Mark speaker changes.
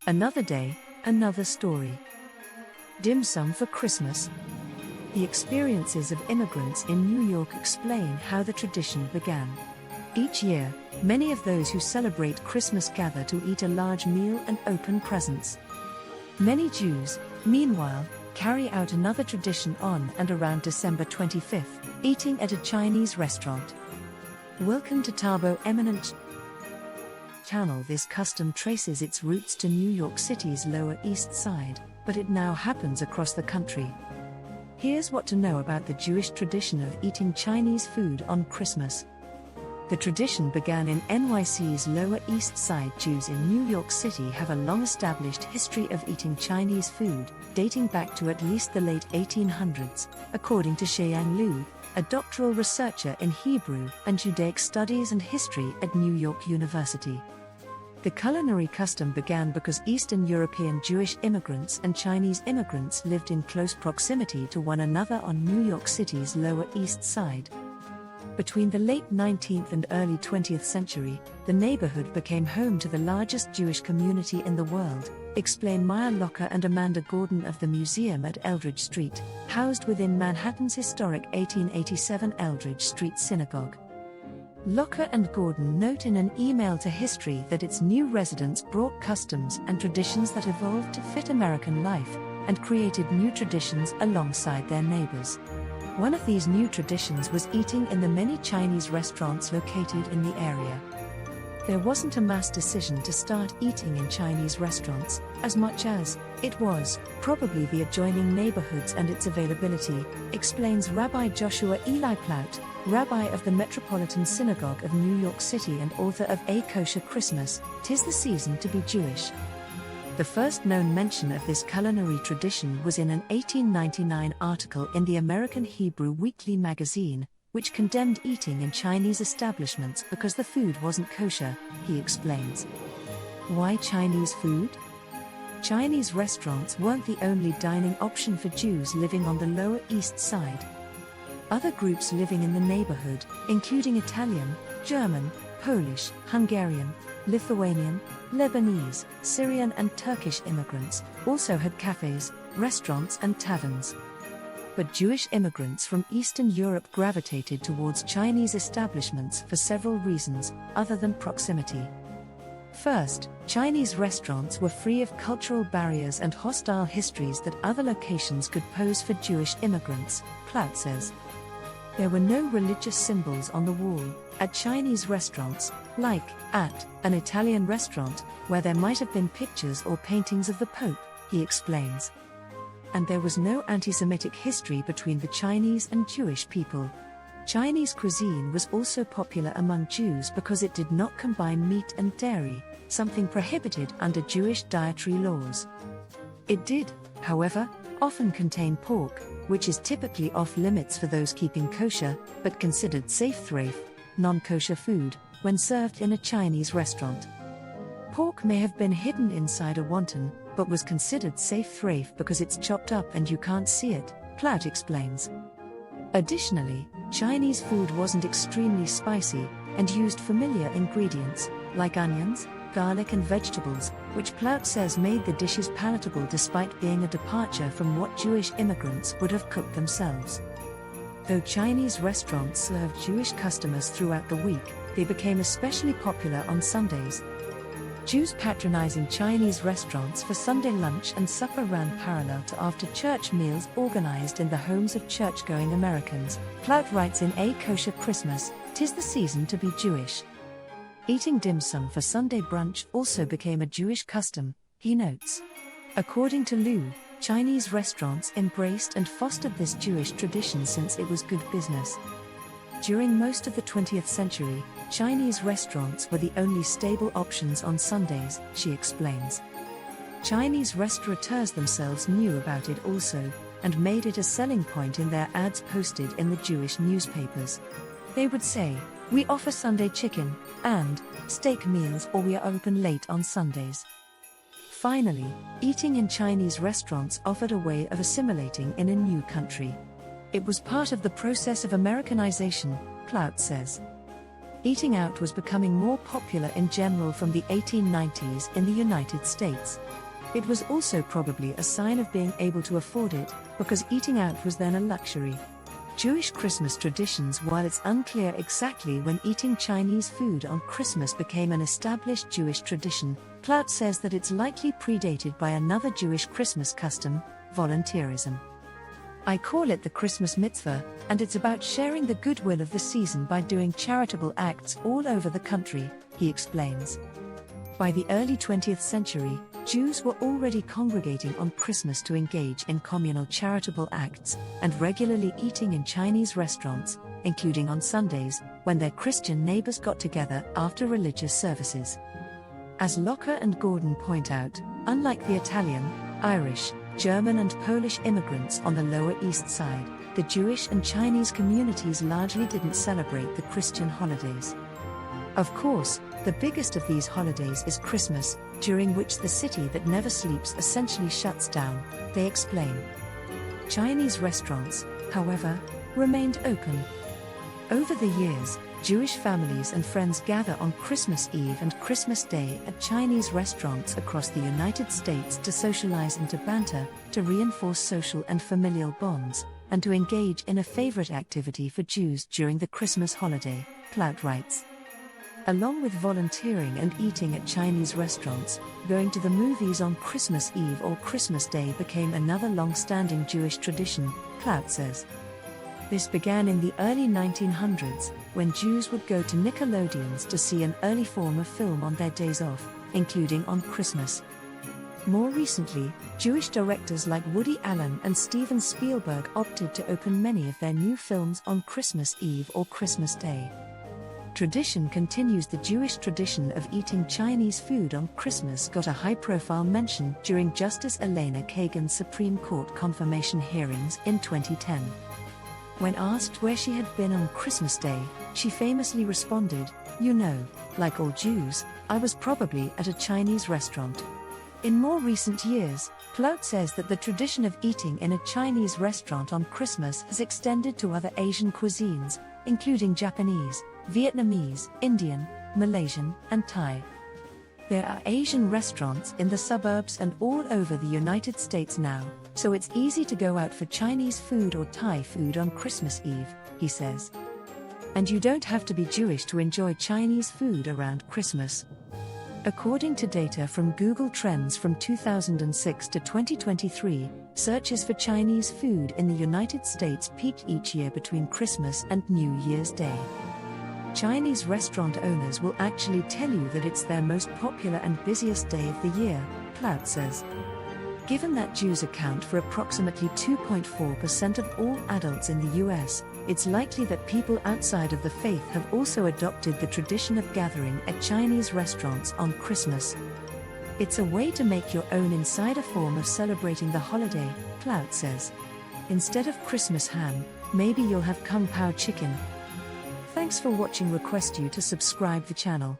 Speaker 1: Another day, another story. Dim sum for Christmas. The experiences of immigrants in New York explain how the tradition began. Each year, many of those who celebrate Christmas gather to eat a large meal and open presents. Many Jews, meanwhile, carry out another tradition on and around December 25th, eating at a Chinese restaurant. Welcome to Tabo Eminent Channel. This custom traces its roots to New York City's Lower East Side, but it now happens across the country. Here's what to know about the Jewish tradition of eating Chinese food on Christmas. The tradition began in NYC's Lower East Side. Jews in New York City have a long-established history of eating Chinese food, dating back to at least the late 1800s, according to Sheyang Liu, a doctoral researcher in Hebrew and Judaic studies and history at New York University. The culinary custom began because Eastern European Jewish immigrants and Chinese immigrants lived in close proximity to one another on New York City's Lower East Side. Between the late 19th and early 20th century, the neighborhood became home to the largest Jewish community in the world, explain Maya Locker and Amanda Gordon of the museum at Eldridge Street, housed within Manhattan's historic 1887 Eldridge Street Synagogue. Locker and Gordon note in an email to History that its new residents brought customs and traditions that evolved to fit American life, and created new traditions alongside their neighbors. One of these new traditions was eating in the many Chinese restaurants located in the area. There wasn't a mass decision to start eating in Chinese restaurants, as much as it was probably the adjoining neighborhoods and its availability, explains Rabbi Joshua Eli Plaut, rabbi of the Metropolitan Synagogue of New York City and author of A Kosher Christmas, 'Tis the Season to be Jewish. The first known mention of this culinary tradition was in an 1899 article in the American Hebrew Weekly magazine, which condemned eating in Chinese establishments because the food wasn't kosher, he explains. Why Chinese food? Chinese restaurants weren't the only dining option for Jews living on the Lower East Side. Other groups living in the neighborhood, including Italian, German, Polish, Hungarian, Lithuanian, Lebanese, Syrian and Turkish immigrants, also had cafes, restaurants and taverns. But Jewish immigrants from Eastern Europe gravitated towards Chinese establishments for several reasons, other than proximity. First, Chinese restaurants were free of cultural barriers and hostile histories that other locations could pose for Jewish immigrants, Plaut says. There were no religious symbols on the wall at Chinese restaurants, like at an Italian restaurant, where there might have been pictures or paintings of the Pope, he explains. And there was no anti-Semitic history between the Chinese and Jewish people. Chinese cuisine was also popular among Jews because it did not combine meat and dairy, something prohibited under Jewish dietary laws. It did, however, often contain pork, which is typically off-limits for those keeping kosher, but considered safe-threif, non-kosher food, when served in a Chinese restaurant. Pork may have been hidden inside a wonton, but was considered safe-threif because it's chopped up and you can't see it, Plaut explains. Additionally, Chinese food wasn't extremely spicy, and used familiar ingredients, like onions, garlic and vegetables, which Plaut says made the dishes palatable despite being a departure from what Jewish immigrants would have cooked themselves. Though Chinese restaurants served Jewish customers throughout the week, they became especially popular on Sundays. Jews patronizing Chinese restaurants for Sunday lunch and supper ran parallel to after-church meals organized in the homes of church-going Americans, Plaut writes in A Kosher Christmas, 'Tis the Season to be Jewish. Eating dim sum for Sunday brunch also became a Jewish custom, he notes. According to Liu, Chinese restaurants embraced and fostered this Jewish tradition since it was good business. During most of the 20th century, Chinese restaurants were the only stable options on Sundays, she explains. Chinese restaurateurs themselves knew about it also, and made it a selling point in their ads posted in the Jewish newspapers. They would say, "We offer Sunday chicken," and "steak meals," or "We are open late on Sundays." Finally, eating in Chinese restaurants offered a way of assimilating in a new country. It was part of the process of Americanization, Plaut says. Eating out was becoming more popular in general from the 1890s in the United States. It was also probably a sign of being able to afford it, because eating out was then a luxury. Jewish Christmas traditions. While it's unclear exactly when eating Chinese food on Christmas became an established Jewish tradition, Plaut says that it's likely predated by another Jewish Christmas custom, volunteerism. I call it the Christmas mitzvah, and it's about sharing the goodwill of the season by doing charitable acts all over the country, he explains. By the early 20th century, Jews were already congregating on Christmas to engage in communal charitable acts, and regularly eating in Chinese restaurants, including on Sundays, when their Christian neighbors got together after religious services. As Locker and Gordon point out, unlike the Italian, Irish, German and Polish immigrants on the Lower East Side, the Jewish and Chinese communities largely didn't celebrate the Christian holidays. Of course, the biggest of these holidays is Christmas, during which the city that never sleeps essentially shuts down, they explain. Chinese restaurants, however, remained open. Over the years, Jewish families and friends gather on Christmas Eve and Christmas Day at Chinese restaurants across the United States to socialize and to banter, to reinforce social and familial bonds, and to engage in a favorite activity for Jews during the Christmas holiday, Plaut writes. Along with volunteering and eating at Chinese restaurants, going to the movies on Christmas Eve or Christmas Day became another long-standing Jewish tradition, Plaut says. This began in the early 1900s, when Jews would go to Nickelodeons to see an early form of film on their days off, including on Christmas. More recently, Jewish directors like Woody Allen and Steven Spielberg opted to open many of their new films on Christmas Eve or Christmas Day. Tradition continues. The Jewish tradition of eating Chinese food on Christmas got a high-profile mention during Justice Elena Kagan's Supreme Court confirmation hearings in 2010. When asked where she had been on Christmas Day, she famously responded, "You know, like all Jews, I was probably at a Chinese restaurant." In more recent years, Plaut says that the tradition of eating in a Chinese restaurant on Christmas has extended to other Asian cuisines, including Japanese, Vietnamese, Indian, Malaysian, and Thai. There are Asian restaurants in the suburbs and all over the United States now, so it's easy to go out for Chinese food or Thai food on Christmas Eve, he says. And you don't have to be Jewish to enjoy Chinese food around Christmas. According to data from Google Trends from 2006 to 2023, searches for Chinese food in the United States peaked each year between Christmas and New Year's Day. Chinese restaurant owners will actually tell you that it's their most popular and busiest day of the year, Plaut says. Given that Jews account for approximately 2.4% of all adults in the US, it's likely that people outside of the faith have also adopted the tradition of gathering at Chinese restaurants on Christmas. It's a way to make your own insider form of celebrating the holiday, Plaut says. Instead of Christmas ham, maybe you'll have Kung Pao chicken. Thanks for watching. Request you to subscribe the channel.